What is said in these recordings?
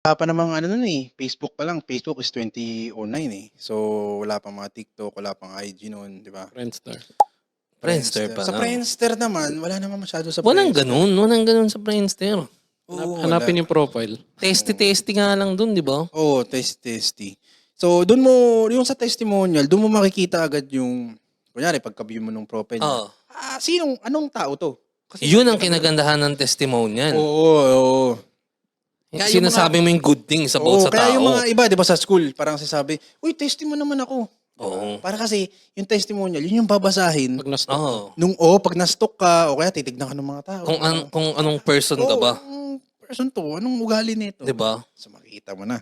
Wala pa namang ano nun, eh, Facebook pa lang. Facebook is 2009, eh. So, wala pang mga TikTok, wala pang IG nun, 'di ba? Friendster. Friendster pa Sa lang. Friendster naman, wala naman masyado sa Walang Friendster. walang ganun sa Friendster. Oo, Hanapin wala. yung profile. Testy nga lang dun, di ba? Oo, testy. So, dun mo, yung sa testimonial, dun mo makikita agad yung, kunyari, pagka-view mo ng profile niya. Oo. Anong tao to? Kasi Yun ang kinagandahan ng testimonial. Oo. Kaya yung Sinasabi mo yung good things about sa kaya tao. yung mga iba, di ba, sa school, parang sasabi, uy, testy mo naman ako. Oo. Para kasi, yung testimonial, yun yung babasahin. Pag na-stop ka. Pag na-stalk ka, o kaya titignan ka ng mga tao. Kung anong person ka ba. Anong person to? Anong ugali nito? Di ba? So, makikita mo na.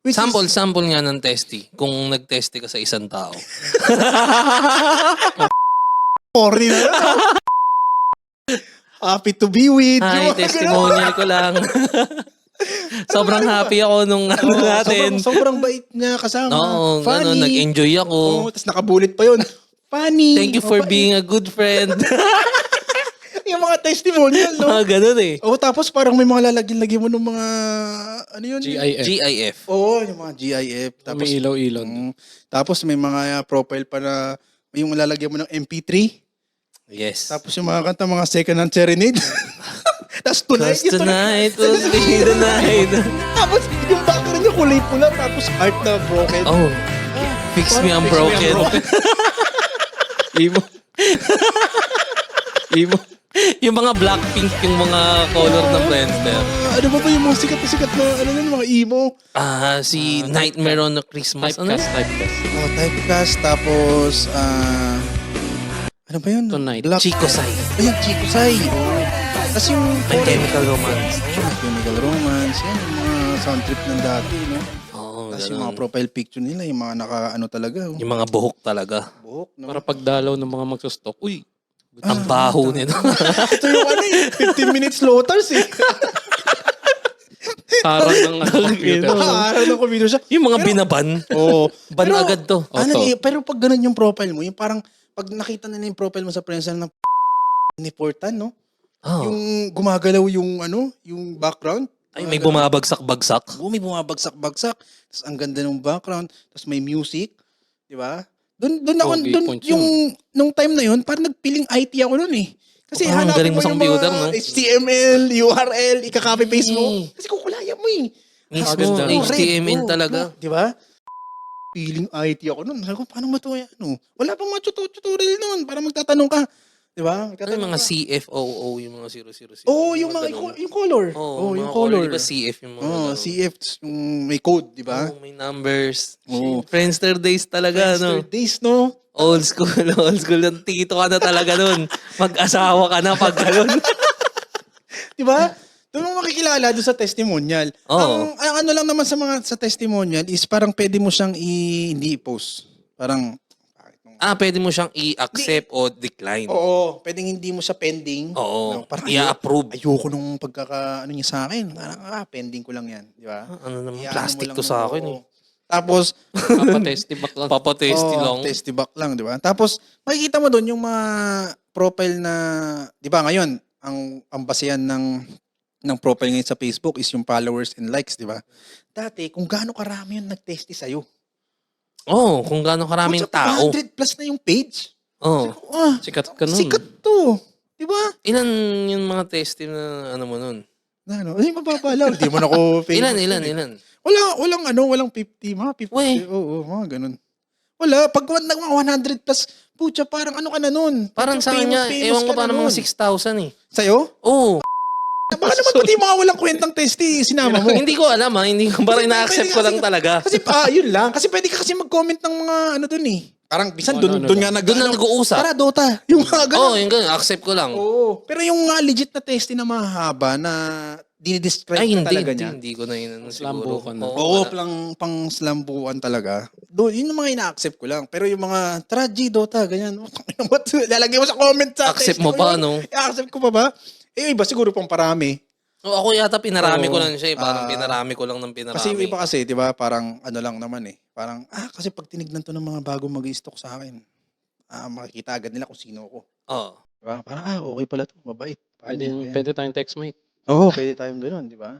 Sample nga ng testy. Kung nag-testy ka sa isang tao. Corny na lang. Happy to be with you. Hi, testimonial ko lang. Sobrang happy ako nung ano natin. Sobrang bait niya kasama. Oo, Funny. nag-enjoy ako. Tapos nakabulit pa yun. Funny. Thank you for being a good friend. Yung mga testimonial, no? Mga ganun eh. Tapos parang may mga lalagyan-lagyan mo ng mga, ano yun? GIF. GIF. Yung mga GIF. Tapos, May ilaw-ilaw. tapos may mga profile pa na, yung lalagyan mo ng MP3. Yes. Tapos yung mga kanta, mga second-hand serenade. Tapos tonight. Cause tonight will be the night. Tapos yung background niya kulay pula, tapos art na broken. Oh. Fix me, I'm broken. Emo. Emo. Yung mga Blackpink, yung mga color ng Friendster. Ano ba yung mga sikat na ano yun, mga emo? Si Nightmare on a Christmas. Ano? Typecast. Typecast, tapos, ano ba yun? Tonight. Chico Sai. Ayun, Chico Sai. Tapos yung My Chemical Romance. Chemical Romance, yan, yung mga sound trip ng dati, no? Oo, Tapos yung ganun. mga profile picture nila, yung mga naka-ano talaga. Yung mga buhok talaga. Buhok, no? Para pagdalaw ng mga magsustok. Uy, Ang baho nito. Ito yung 15 minutes looters, eh. harang ng computer. Araw ng computer siya. Yung mga binaban. Oo. Ban agad to. Pero pag ganun yung profile mo, yung parang, pag nakita nila yung profile mo sa Friendster ng ni Fortan, no? Oh. Yung gumagalaw yung yung background. Ay, may bumabagsak-bagsak. May bumabagsak-bagsak. Tapos ang ganda ng background. Tapos may music. Di ba? Doon ako, Okay, doon points yung, nung time na yun, parang nagpiling IT ako noon eh. Kasi hanapin galing mo mo sa yung computer, mga no? HTML, URL, ika-copy paste mo. Eh. Kasi kukulaya mo eh. Mismo, Maganda. HTML talaga. Di ba? Feeling IT ako noon. Sabi ko, paano ba ito? Wala pang mga tutorial noon para magtatanong ka. Di ba? Ano yung mga CFOO, yung mga 000? Yung mga ganun. yung color. Oo, yung mga color. Di ba CF yung mga ganun? CF, yung may code, di ba? Oo, may numbers. Oo. Friendster days talaga, no? Days, no? Old school. Ng tito ka na talaga nun. Mag-asawa ka na pag ganun. Di ba? Doon mo makikilala doon sa testimonial. Oo. Ang ano lang naman sa testimonial is parang pwede mo siyang hindi i-post. Parang, Pwede mo siyang i-accept o decline. oo, pwedeng hindi mo siya pending. Oo. No, parang I-approve. ayoko nung pagkaka-ano niya sa akin. Parang, pending ko lang yan. Di ba? Ano naman, Iyaano mo plastic lang to ng- sa akin eh. oo. Tapos, Papatesty back lang. Papatesty lang. Testy back lang, di ba? Tapos, makikita mo doon yung mga profile na, di ba ngayon, ang basehan ng profile ngayon sa Facebook is yung followers and likes, di ba? Dati, kung gaano karami yung nag-testy sa'yo. Kung gaano karaming Kung tao. 100 plus na yung page. Oh. Sikat ka nun. Sikat to. Di ba? Ilan yung mga testing na ano mo nun? Ay, mapapala. Hindi mo na ako famous. Ilan? Walang 50. Mga 50. Uy. Oo, mga ganun. Wala. Pag mga 100 plus, putya, parang ano ka na nun? Parang sa kanya, ewan ko pa mga 6,000 eh. Sa'yo? Oo. Baka naman pati mga walang kwentang testy, sinama mo. Hindi ko alam hindi ko parang ina-accept ko lang talaga. Kasi yun lang. Kasi pwede ka kasi mag-comment ng mga ano dun eh. Parang bisan doon nga Doon na nag-uusap. Para Dota. Yung mga ganun. Yung ganun, accept ko lang. Oo. Pero yung legit na testy na mahaba na dinidescribe Ay, ka talaga niya. hindi ko na yun siguro. Slambukan na. Oo, pang slambuan talaga. Doon, yun yung mga ina-accept ko lang. Pero yung mga G, Dota, ganyan. Lalagay mo sa comment sa Accept testy mo ko pa, yun. no? I-accept ko pa ba? Iba siguro pang parami. Ako yata pinarami ko Oo. lang siya eh. Parang pinarami ko lang ng pinarami. Kasi yung iba kasi, di ba, parang ano lang naman eh. Parang, kasi pag tinignan to ng mga bago mag-i-stock sa akin, makikita agad nila kung sino ako. Oo. Diba? Parang, okay pala to, mabait. Pwede tayong text mate. Oo, pwede tayong gano'n, di ba?